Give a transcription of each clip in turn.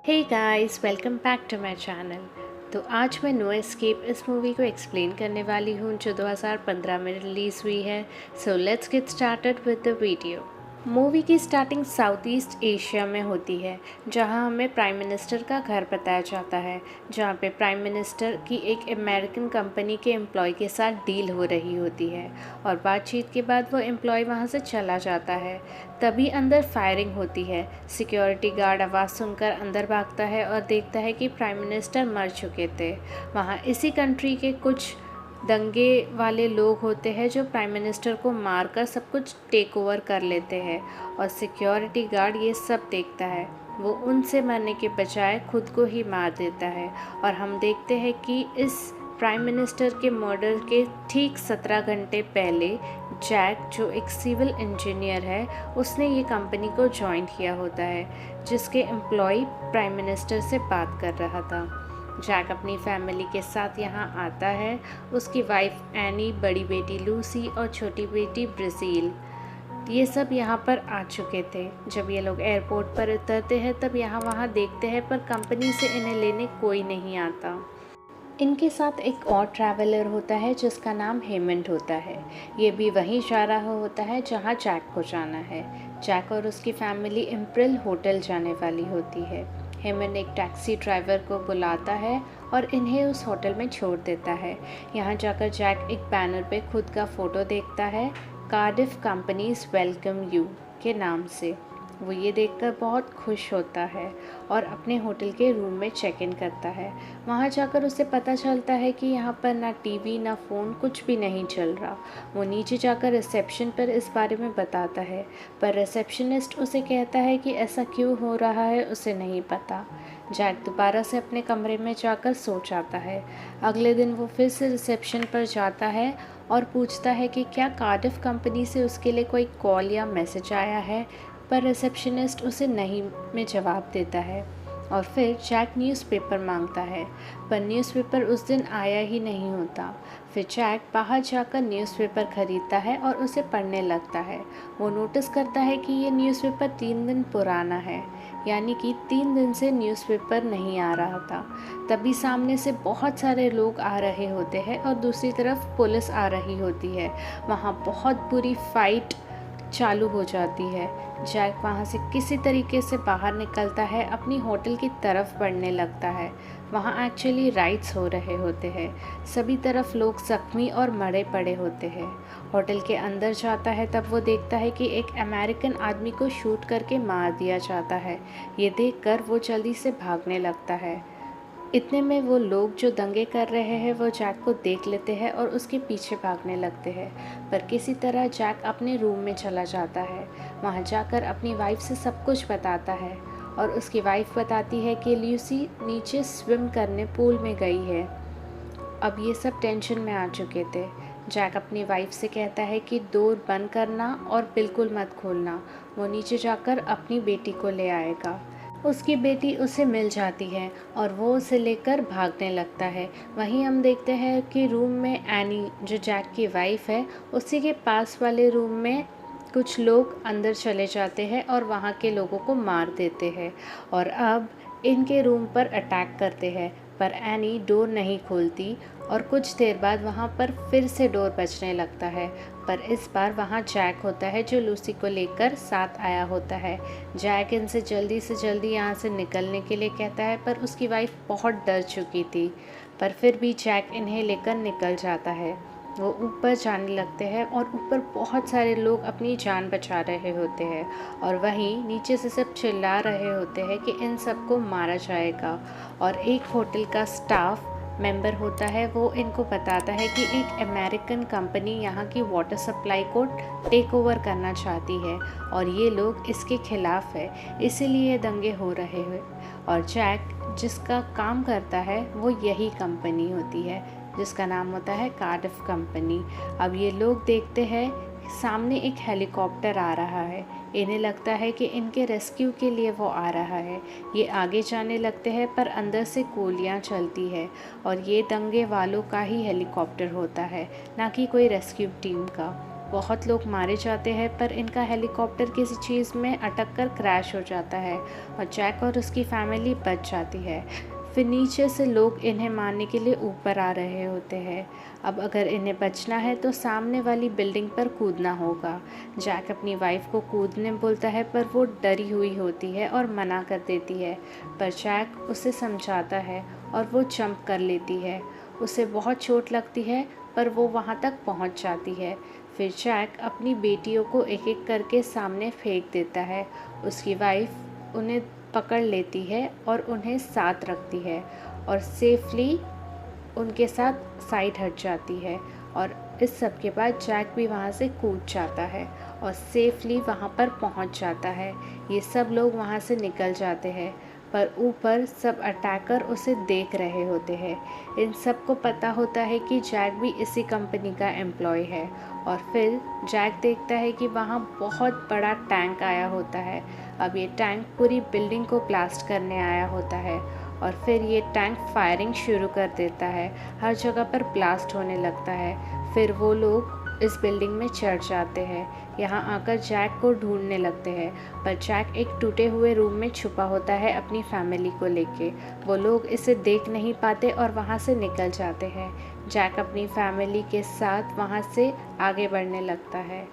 Hey guys, welcome back to my channel. तो आज मैं नो एस्केप इस मूवी को एक्सप्लेन करने वाली हूँ जो 2015 में रिलीज़ हुई है। So let's get started with the video. Movie की स्टार्टिंग साउथ ईस्ट एशिया में होती है, जहां हमें प्राइम मिनिस्टर का घर बताया जाता है, जहां पे प्राइम मिनिस्टर की एक अमेरिकन कंपनी के एम्प्लॉय के साथ डील हो रही होती है और बातचीत के बाद वो एम्प्लॉय वहां से चला जाता है। तभी अंदर फायरिंग होती है। सिक्योरिटी गार्ड आवाज़ सुनकर अंदर भागता है और देखता है कि प्राइम मिनिस्टर मर चुके थे। वहाँ इसी कंट्री के कुछ दंगे वाले लोग होते हैं जो प्राइम मिनिस्टर को मारकर सब कुछ टेक ओवर कर लेते हैं और सिक्योरिटी गार्ड ये सब देखता है। वो उनसे मरने के बजाय खुद को ही मार देता है और हम देखते हैं कि इस प्राइम मिनिस्टर के मर्डर के ठीक 17 घंटे पहले जैक, जो एक सिविल इंजीनियर है, उसने ये कंपनी को ज्वाइन किया होता है, जिसके एम्प्लॉय प्राइम मिनिस्टर से बात कर रहा था। जैक अपनी फैमिली के साथ यहाँ आता है। उसकी वाइफ एनी, बड़ी बेटी लूसी और छोटी बेटी ब्राज़ील, ये सब यहाँ पर आ चुके थे। जब ये लोग एयरपोर्ट पर उतरते हैं तब यहाँ वहाँ देखते हैं, पर कंपनी से इन्हें लेने कोई नहीं आता। इनके साथ एक और ट्रैवलर होता है जिसका नाम हेमंत होता है। ये भी वहीं जा रहा होता है जहाँ जैक को जाना है। जैक और उसकी फैमिली इम्प्रिल होटल जाने वाली होती है। हेमंत एक टैक्सी ड्राइवर को बुलाता है और इन्हें उस होटल में छोड़ देता है। यहाँ जाकर जैक एक बैनर पे खुद का फ़ोटो देखता है, कार्डिफ कंपनीज वेलकम यू के नाम से। वो ये देखकर बहुत खुश होता है और अपने होटल के रूम में चेक इन करता है। वहाँ जाकर उसे पता चलता है कि यहाँ पर ना टीवी ना फ़ोन, कुछ भी नहीं चल रहा। वो नीचे जाकर रिसेप्शन पर इस बारे में बताता है, पर रिसेप्शनिस्ट उसे कहता है कि ऐसा क्यों हो रहा है उसे नहीं पता। जैक दोबारा से अपने कमरे में जाकर सो जाता है। अगले दिन वो फिर से रिसेप्शन पर जाता है और पूछता है कि क्या कार्डिफ कंपनी से उसके लिए कोई कॉल या मैसेज आया है, पर रिसेप्शनिस्ट उसे नहीं में जवाब देता है। और फिर जैक न्यूज़पेपर मांगता है, पर न्यूज़पेपर उस दिन आया ही नहीं होता। फिर जैक बाहर जाकर न्यूज़पेपर खरीदता है और उसे पढ़ने लगता है। वो नोटिस करता है कि ये न्यूज़पेपर 3 दिन पुराना है, यानी कि 3 दिन से न्यूज़पेपर नहीं आ रहा था। तभी सामने से बहुत सारे लोग आ रहे होते हैं और दूसरी तरफ पुलिस आ रही होती है। वहाँ बहुत बुरी फाइट चालू हो जाती है। जैक वहाँ से किसी तरीके से बाहर निकलता है, अपनी होटल की तरफ बढ़ने लगता है। वहाँ एक्चुअली राइट्स हो रहे होते हैं। सभी तरफ लोग जख्मी और मरे पड़े होते हैं। होटल के अंदर जाता है तब वो देखता है कि एक अमेरिकन आदमी को शूट करके मार दिया जाता है। ये देखकर वो जल्दी से भागने लगता है। इतने में वो लोग जो दंगे कर रहे हैं वो जैक को देख लेते हैं और उसके पीछे भागने लगते हैं, पर किसी तरह जैक अपने रूम में चला जाता है। वहाँ जाकर अपनी वाइफ से सब कुछ बताता है और उसकी वाइफ बताती है कि लूसी नीचे स्विम करने पूल में गई है। अब ये सब टेंशन में आ चुके थे। जैक अपनी वाइफ से कहता है कि डोर बंद करना और बिल्कुल मत खोलना। वो नीचे जाकर अपनी बेटी को ले आएगा। उसकी बेटी उसे मिल जाती है और वो उसे लेकर भागने लगता है। वहीं हम देखते हैं कि रूम में एनी, जो जैक की वाइफ है, उसी के पास वाले रूम में कुछ लोग अंदर चले जाते हैं और वहाँ के लोगों को मार देते हैं और अब इनके रूम पर अटैक करते हैं, पर एनी डोर नहीं खोलती और कुछ देर बाद वहाँ पर फिर से डोर बजने लगता है, पर इस बार वहाँ जैक होता है जो लूसी को लेकर साथ आया होता है। जैक इनसे जल्दी से जल्दी यहाँ से निकलने के लिए कहता है, पर उसकी वाइफ बहुत डर चुकी थी, पर फिर भी जैक इन्हें लेकर निकल जाता है। वो ऊपर जाने लगते हैं और ऊपर बहुत सारे लोग अपनी जान बचा रहे होते हैं और वहीं नीचे से सब चिल्ला रहे होते हैं कि इन सबको मारा जाएगा। और एक होटल का स्टाफ मेंबर होता है, वो इनको बताता है कि एक अमेरिकन कंपनी यहाँ की वाटर सप्लाई को टेक ओवर करना चाहती है और ये लोग इसके खिलाफ है, इसीलिए दंगे हो रहे हैं। और जैक जिसका काम करता है वो यही कंपनी होती है, जिसका नाम होता है कार्डिफ कंपनी। अब ये लोग देखते हैं सामने एक हेलीकॉप्टर आ रहा है। इन्हें लगता है कि इनके रेस्क्यू के लिए वो आ रहा है। ये आगे जाने लगते हैं, पर अंदर से गोलियां चलती है और ये दंगे वालों का ही हेलीकॉप्टर होता है, ना कि कोई रेस्क्यू टीम का। बहुत लोग मारे जाते हैं, पर इनका हेलीकॉप्टर किसी चीज़ में अटक कर क्रैश हो जाता है और जैक और उसकी फैमिली बच जाती है। फिर नीचे से लोग इन्हें मारने के लिए ऊपर आ रहे होते हैं। अब अगर इन्हें बचना है तो सामने वाली बिल्डिंग पर कूदना होगा। जैक अपनी वाइफ को कूदने बोलता है, पर वो डरी हुई होती है और मना कर देती है, पर जैक उसे समझाता है और वो जंप कर लेती है। उसे बहुत चोट लगती है, पर वो वहाँ तक पहुँच जाती है। फिर जैक अपनी बेटियों को एक एक करके सामने फेंक देता है। उसकी वाइफ उन्हें पकड़ लेती है और उन्हें साथ रखती है और सेफली उनके साथ साइड हट जाती है। और इस सब के बाद जैक भी वहाँ से कूद जाता है और सेफली वहाँ पर पहुँच जाता है। ये सब लोग वहाँ से निकल जाते हैं, पर ऊपर सब अटैकर उसे देख रहे होते हैं। इन सबको पता होता है कि जैक भी इसी कंपनी का एम्प्लॉय है। और फिर जैक देखता है कि वहाँ बहुत बड़ा टैंक आया होता है। अब ये टैंक पूरी बिल्डिंग को ब्लास्ट करने आया होता है और फिर ये टैंक फायरिंग शुरू कर देता है। हर जगह पर ब्लास्ट होने लगता है। फिर वो लोग इस बिल्डिंग में चढ़ जाते हैं। यहाँ आकर जैक को ढूंढने लगते हैं, पर जैक एक टूटे हुए रूम में छुपा होता है अपनी फैमिली को लेके। वो लोग इसे देख नहीं पाते और वहाँ से निकल जाते हैं। जैक अपनी फैमिली के साथ वहाँ से आगे बढ़ने लगता है।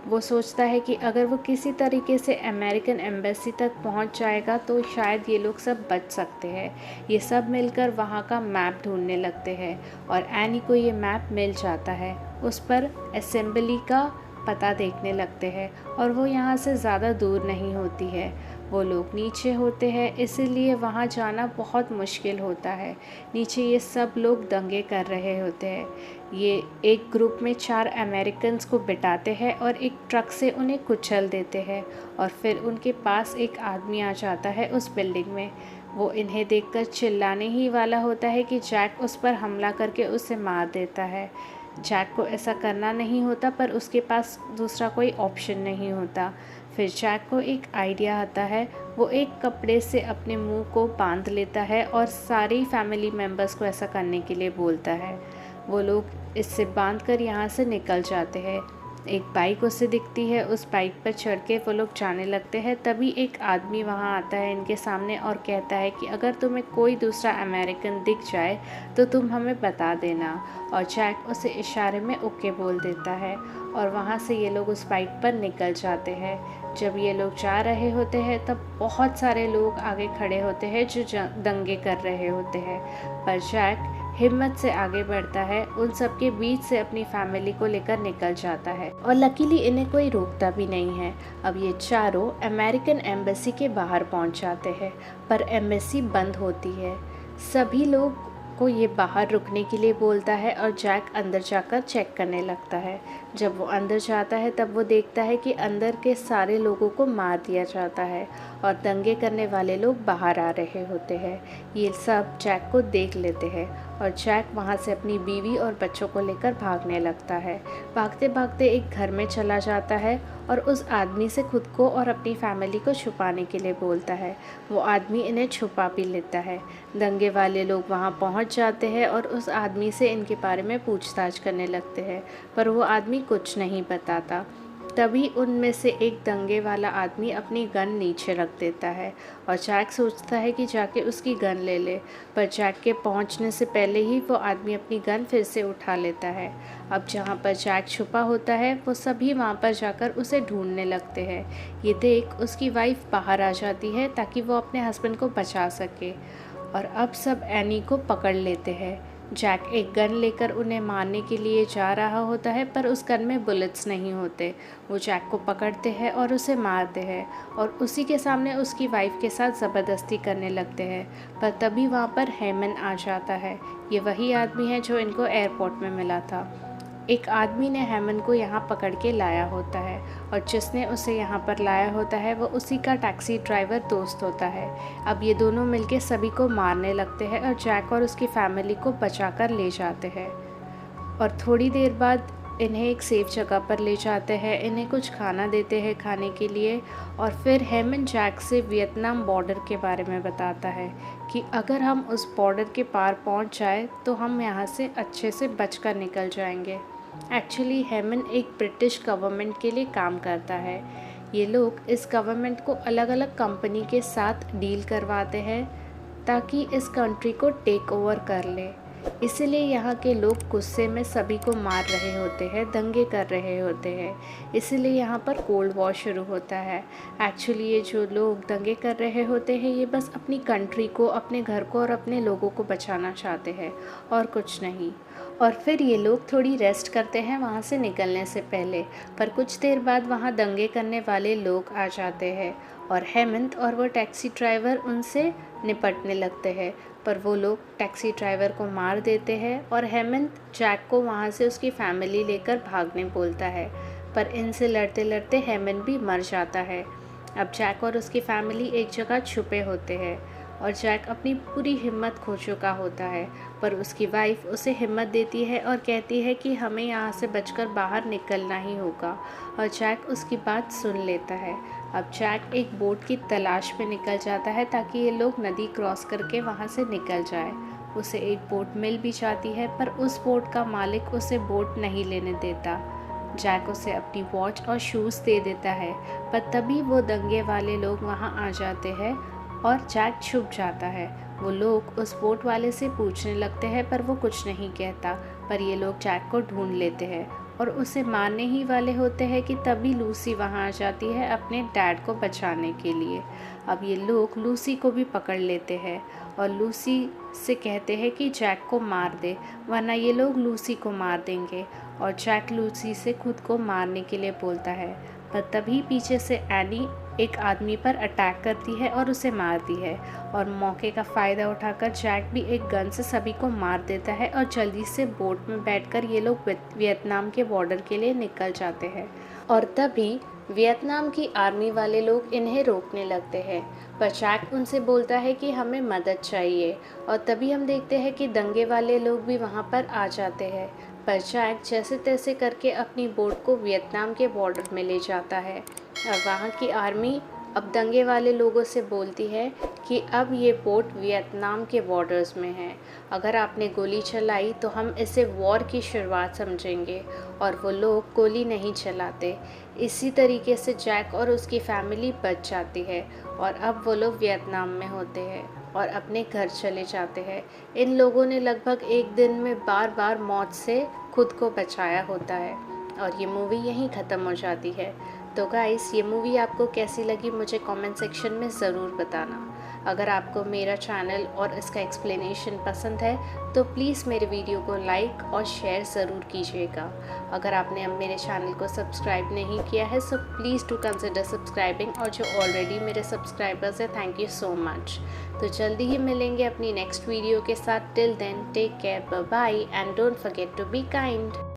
वो सोचता है कि अगर वो किसी तरीके से अमेरिकन एम्बेसी तक पहुंच जाएगा तो शायद ये लोग सब बच सकते हैं। ये सब मिलकर वहाँ का मैप ढूंढने लगते हैं और एनी को ये मैप मिल जाता है। उस पर असेंबली का पता देखने लगते हैं और वो यहाँ से ज़्यादा दूर नहीं होती है। वो लोग नीचे होते हैं, इसीलिए वहाँ जाना बहुत मुश्किल होता है। नीचे ये सब लोग दंगे कर रहे होते हैं। ये एक ग्रुप में 4 अमेरिकन्स को बिठाते हैं और एक ट्रक से उन्हें कुचल देते हैं और फिर उनके पास एक आदमी आ जाता है उस बिल्डिंग में। वो इन्हें देखकर चिल्लाने ही वाला होता है कि जैक उस पर हमला करके उसे मार देता है। जैक को ऐसा करना नहीं होता, पर उसके पास दूसरा कोई ऑप्शन नहीं होता। फिर जैक को एक आइडिया आता है। वो एक कपड़े से अपने मुंह को बांध लेता है और सारी फैमिली मेम्बर्स को ऐसा करने के लिए बोलता है। वो लोग इससे बांधकर यहाँ से निकल जाते हैं। एक बाइक उसे दिखती है, उस बाइक पर चढ़ के वो लोग जाने लगते हैं। तभी एक आदमी वहाँ आता है इनके सामने और कहता है कि अगर तुम्हें कोई दूसरा अमेरिकन दिख जाए तो तुम हमें बता देना। और जैक उसे इशारे में ओके बोल देता है और वहाँ से ये लोग उस बाइक पर निकल जाते हैं। जब ये लोग जा रहे होते हैं तब बहुत सारे लोग आगे खड़े होते हैं जो दंगे कर रहे होते हैं, पर जैक हिम्मत से आगे बढ़ता है, उन सब के बीच से अपनी फैमिली को लेकर निकल जाता है और लकीली इन्हें कोई रोकता भी नहीं है। अब ये चारों अमेरिकन एम्बेसी के बाहर पहुंच जाते हैं, पर एम्बेसी बंद होती है। सभी लोग को ये बाहर रुकने के लिए बोलता है और जैक अंदर जाकर चेक करने लगता है। जब वो अंदर जाता है तब वो देखता है कि अंदर के सारे लोगों को मार दिया जाता है और दंगे करने वाले लोग बाहर आ रहे होते हैं। ये सब जैक को देख लेते हैं और जैक वहाँ से अपनी बीवी और बच्चों को लेकर भागने लगता है। भागते भागते एक घर में चला जाता है और उस आदमी से खुद को और अपनी फैमिली को छुपाने के लिए बोलता है। वो आदमी इन्हें छुपा भी लेता है। दंगे वाले लोग वहाँ पहुँच जाते हैं और उस आदमी से इनके बारे में पूछताछ करने लगते हैं, पर वो आदमी कुछ नहीं बताता। तभी उनमें से एक दंगे वाला आदमी अपनी गन नीचे रख देता है और जैक सोचता है कि जाके उसकी गन ले ले, पर जैक के पहुंचने से पहले ही वो आदमी अपनी गन फिर से उठा लेता है। अब जहां पर जैक छुपा होता है वो सभी वहां पर जाकर उसे ढूंढने लगते हैं। ये देख उसकी वाइफ बाहर आ जाती है ताकि वो अपने हस्बैंड को बचा सके और अब सब एनी को पकड़ लेते हैं। जैक एक गन लेकर उन्हें मारने के लिए जा रहा होता है, पर उस गन में बुलेट्स नहीं होते। वो जैक को पकड़ते हैं और उसे मारते हैं और उसी के सामने उसकी वाइफ के साथ ज़बरदस्ती करने लगते हैं, पर तभी वहाँ पर हेमन आ जाता है। ये वही आदमी है जो इनको एयरपोर्ट में मिला था। एक आदमी ने हेमन को यहाँ पकड़ के लाया होता है और जिसने उसे यहाँ पर लाया होता है वो उसी का टैक्सी ड्राइवर दोस्त होता है। अब ये दोनों मिलके सभी को मारने लगते हैं और जैक और उसकी फैमिली को बचाकर ले जाते हैं और थोड़ी देर बाद इन्हें एक सेफ जगह पर ले जाते हैं। इन्हें कुछ खाना देते हैं खाने के लिए और फिर हेमन जैक से वियतनाम बॉर्डर के बारे में बताता है कि अगर हम उस बॉर्डर के पार पहुंच जाए तो हम यहाँ से अच्छे से बचकर निकल जाएंगे। एक्चुअली हेमन एक ब्रिटिश गवर्नमेंट के लिए काम करता है। ये लोग इस गवर्नमेंट को अलग अलग कंपनी के साथ डील करवाते हैं ताकि इस कंट्री को टेक ओवर कर ले। इसीलिए यहाँ के लोग गुस्से में सभी को मार रहे होते हैं, दंगे कर रहे होते हैं। इसीलिए यहाँ पर कोल्ड वॉर शुरू होता है। एक्चुअली ये जो लोग दंगे कर रहे होते हैं ये बस अपनी कंट्री को, अपने घर को और अपने लोगों को बचाना चाहते हैं और कुछ नहीं। और फिर ये लोग थोड़ी रेस्ट करते हैं वहाँ से निकलने से पहले, पर कुछ देर बाद वहाँ दंगे करने वाले लोग आ जाते हैं और हेमंत और वो टैक्सी ड्राइवर उनसे निपटने लगते हैं। पर वो लोग टैक्सी ड्राइवर को मार देते हैं और हेमंत जैक को वहाँ से उसकी फैमिली लेकर भागने बोलता है, पर इनसे लड़ते लड़ते हेमंत भी मर जाता है। अब जैक और उसकी फैमिली एक जगह छुपे होते हैं और जैक अपनी पूरी हिम्मत खो चुका होता है, पर उसकी वाइफ उसे हिम्मत देती है और कहती है कि हमें यहाँ से बचकर बाहर निकलना ही होगा, और जैक उसकी बात सुन लेता है। अब जैक एक बोट की तलाश में निकल जाता है ताकि ये लोग नदी क्रॉस करके वहाँ से निकल जाए। उसे एक बोट मिल भी जाती है, पर उस बोट का मालिक उसे बोट नहीं लेने देता। जैक उसे अपनी वॉच और शूज़ दे देता है, पर तभी वो दंगे वाले लोग वहाँ आ जाते हैं और जैक छुप जाता है। वो लोग उस बोट वाले से पूछने लगते हैं, पर वो कुछ नहीं कहता। पर ये लोग जैक को ढूंढ लेते हैं और उसे मारने ही वाले होते हैं कि तभी लूसी वहाँ आ जाती है अपने डैड को बचाने के लिए। अब ये लोग लूसी को भी पकड़ लेते हैं और लूसी से कहते हैं कि जैक को मार दे, वरना ये लोग लूसी को मार देंगे। और जैक लूसी से खुद को मारने के लिए बोलता है, पर तभी पीछे से एनी एक आदमी पर अटैक करती है और उसे मारती है। और मौके का फ़ायदा उठाकर जैक भी एक गन से सभी को मार देता है और जल्दी से बोट में बैठकर ये लोग वियतनाम के बॉर्डर के लिए निकल जाते हैं। और तभी वियतनाम की आर्मी वाले लोग इन्हें रोकने लगते हैं, पर जैक उनसे बोलता है कि हमें मदद चाहिए। और तभी हम देखते हैं कि दंगे वाले लोग भी वहाँ पर आ जाते हैं, पर जैक जैसे तैसे करके अपनी बोट को वियतनाम के बॉर्डर में ले जाता है। और वहाँ की आर्मी अब दंगे वाले लोगों से बोलती है कि अब ये बोट वियतनाम के बॉर्डर्स में है, अगर आपने गोली चलाई तो हम इसे वॉर की शुरुआत समझेंगे। और वो लोग गोली नहीं चलाते। इसी तरीके से जैक और उसकी फैमिली बच जाती है और अब वो लोग वियतनाम में होते हैं और अपने घर चले जाते हैं। इन लोगों ने लगभग एक दिन में बार बार मौत से खुद को बचाया होता है और ये मूवी यहीं ख़त्म हो जाती है। तो गाइस, ये मूवी आपको कैसी लगी मुझे कमेंट सेक्शन में ज़रूर बताना। अगर आपको मेरा चैनल और इसका एक्सप्लेनेशन पसंद है तो प्लीज़ मेरे वीडियो को लाइक और शेयर ज़रूर कीजिएगा। अगर आपने अब मेरे चैनल को सब्सक्राइब नहीं किया है so please do consider subscribing, और जो ऑलरेडी मेरे सब्सक्राइबर्स हैं थैंक यू सो मच। तो जल्दी ही मिलेंगे अपनी नेक्स्ट वीडियो के साथ। Till then take care, bye bye and don't forget to be kind.